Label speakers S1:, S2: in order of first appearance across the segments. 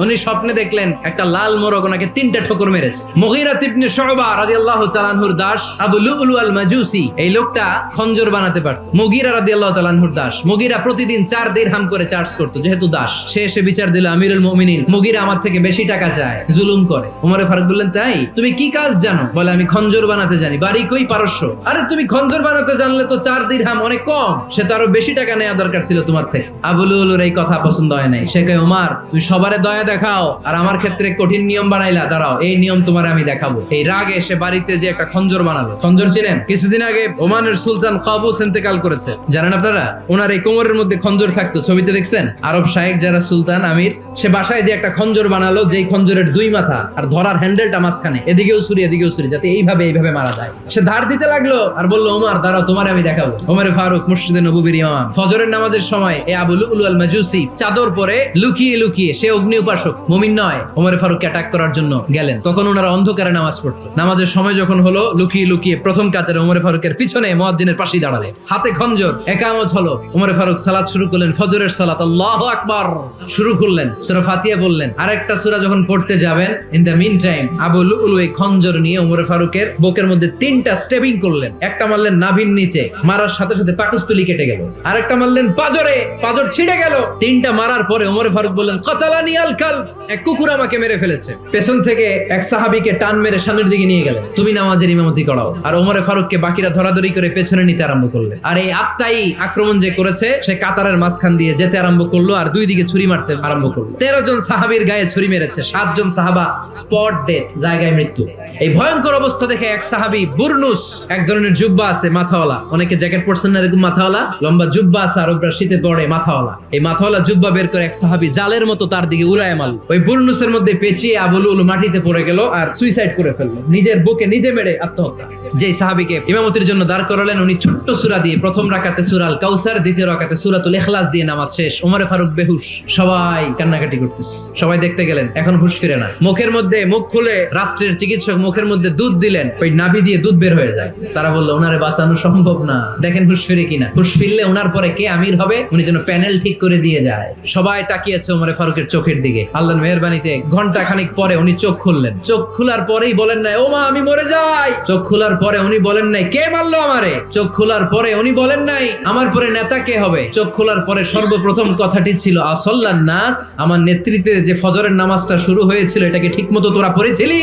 S1: উনি স্বপ্নে দেখলেন একটা লাল মোরগ ওনাকে 3টা ঠোকর মেরেছে। মুগীরা ইবনে শুবা রাদিয়াল্লাহু তাআলা আনহুর দাস আবু লুলু আল মাজুসি, এই লোকটা খঞ্জর বানাতে পারত। মুগীরা রাদিয়াল্লাহু তাআলা আনহুর দাস। মুগীরা প্রতিদিন 4 দিরহাম করে চার্জ করত, যেহেতু দাস। সে এসে বিচার দিল, আমিরুল মুমিনিন, মুগীরা আমার থেকে বেশি টাকা চায়, জুলুম করে। ওমর ফারুক বললেন, তাই? তুমি কি কাজ জানো? বলে, আমি খঞ্জর বানাতে জানি। বাড়ি কই? পারস্য। আরে তুমি খঞ্জর বানাতে জানলে তো 4 দিরহাম অনেক কম, সে তো আরো বেশি টাকা নেওয়া দরকার ছিল তোমার থেকে। আবু লুলুর এই কথা পছন্দ হয় নাই। সে কয়, ওমর তুমি সবারে দয়া দেখাও আর আমার ক্ষেত্রে কঠিন নিয়ম বানাইলা, দাঁড়াও এই নিয়ম তোমার আমি দেখাবো। এই রাগে সে বাড়িতে যে একটা খঞ্জর বানালো। খঞ্জর চিনেন? কিছুদিন আগে ওমানের সুলতান কাবুস ইন্তেকাল করেছে, জানেন আপনারা? ওনার এই কোমরের মধ্যে খঞ্জর থাকতো, ছবিতে দেখছেন? আরব শায়েখ যারা সুলতান আমির, সে বাসায় যে একটা খঞ্জর বানালো, যেই খঞ্জরের 2 মাথা আর ধরার হ্যান্ডেলটা মাঝখানে, এদিকেও ছুরি এদিকেও ছুরি, যাতে এইভাবে মারা যায়। সে ধার দিতে লাগলো আর বললো, ওমর দাঁড়াও তোমার আমি দেখাবো। ওমরে ফারুক মসজিদে নববীর ইমাম, ফজরের নামাজের সময় এই আবু লুলু আল মাজুসি চাদর পরে লুকিয়ে লুকিয়ে, সে অগ্নি উপাসক, মুমিন নয়, ওমরে ফারুককে অ্যাটাক করার জন্য গেলেন। তখন ওনারা অন্ধকারে নামাজ পড়তো। নামাজের সময় যখন হলো, লুকিয়ে লুকিয়ে প্রথম কাতারে ওমরে ফারুকের পিছনে মুয়াজ্জিনের পাশেই দাঁড়ালেন, হাতে খঞ্জর। একামত হলো, ওমরে ফারুক সালাত শুরু করলেন, ফজরের সালাত, আল্লাহু আকবার শুরু করলেন, সূরা ফাতিহা বললেন। আরেকটা সূরা যখন পড়তে যাবেন, in the meantime Abu Lulu এই খঞ্জর নিয়ে ওমরে ফারুকের বুকের মধ্যে 3টা স্টেবিং করলেন। একটা মারলেন নাভির নিচে, মারার সাথে সাথে পাকস্থলী কেটে গেল। আরেকটা মারলেন পাজরে, পাজর ছিঁড়ে গেল। 3টা মারার পরে ওমরে ফারুক বললেন, কাতালানি আল কালব, এক কুকুর আমাকে মেরে ফেলেছে। পেছন থেকে এক সাহাবীকে টান মেরে সামনের দিকে নিয়ে গেলেন, তুমি নামাজের ইমামতি করাও। আর ওমরে ফারুককে বাকিরা ধরাধরি করে পেছনে নিতে আরম্ভ করলেন। আর এই আত্মাই আক্রমণ যে করেছে, সে কাতারের মাঝখান দিয়ে যেতে আরম্ভ করলো আর 2 দিকে ছুরি মারতে আরম্ভ করলো। 13 জন সাহাবীর গায়ে ছুরি মেরেছে, 7 জন সাহাবা স্পট ডেথ, জায়গায় মৃত্যু। এই ভয়ঙ্কর অবস্থা দেখে এক সাহাবী বুরনুস, এক ধরনের জুব্বা আছে মাথাওয়ালা, অনেকে জ্যাকেট পরছেন না এরকম মাথাওয়ালা, লম্বা জুব্বা আছে, আরবরা শীতে পরে মাথাওয়ালা, এই মাথাওয়ালা জুব্বা বের করে এক সাহাবী জালের মতো তার দিকে উড়ায় মারল। ওই বুরনুসের মধ্যে পেঁচিয়ে আবু লুলু মাটিতে পড়ে গেল আর সুইসাইড করে ফেললো, নিজের বুকে নিজে মেরে আত্মহত্যা। যেই সাহাবীকে ইমামতির জন্য দাঁড় করালেন, উনি ছোট্ট সূরা দিয়ে প্রথম রাকাতে সূরা আল কাউসার, দ্বিতীয় রাকাতে সূরাতুল ইখলাস দিয়ে নামাজ শেষ। ওমরে ফারুক বেহুশ, সবাই কান্নাকাটি করতেছে, সবাই দেখতে গেলেন, এখন হুঁশ ফিরে না। মুখের মধ্যে, মুখ খুলে রাষ্ট্রের চিকিৎসক মুখের মধ্যে দুধ দিলেন, ওই নাভি দিয়ে দুধ বের হয়ে যায়। তারা বললো, ওনারে বাঁচানো সম্ভব না, দেখেন হুঁশ ফিরে কিনা। হুঁশ ফিরলে ওনার পরে কে আমির হবে, উনি যেন প্যানেল ঠিক করে দিয়ে যায়। সবাই তাকিয়েছে ওমরে ফারুকের চোখের দিকে। আল্লাহর মেহেরবানিতে ঘন্টা খানিক পরে উনি চোখ খুললেন। চোখ খোলার পরেই বলেন নাই, ও মা আমি মরে যাই। চোখ খোলার পরে উনি বলেন নাই, কে মারলো আমারে। চোখ খোলার পরে উনি বলেন নাই, আমার পরে নেতা কে হবে। চোখ খোলার পরে সর্বপ্রথম কথাটি ছিল, আসল্লান নাস, আমার নেতৃত্বে যে ফজরের নামাজটা শুরু হয়েছিল, এটাকে ঠিক মতো তোরা পড়েছিলি?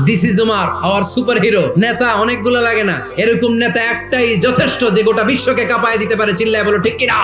S1: This is Omar, our super hero. নেতা অনেকগুলো লাগে না, এরকম নেতা একটাই যথেষ্ট, যে গোটা বিশ্বকে কাঁপায় দিতে পারে। চিল্লায় বলো ঠিক কিনা?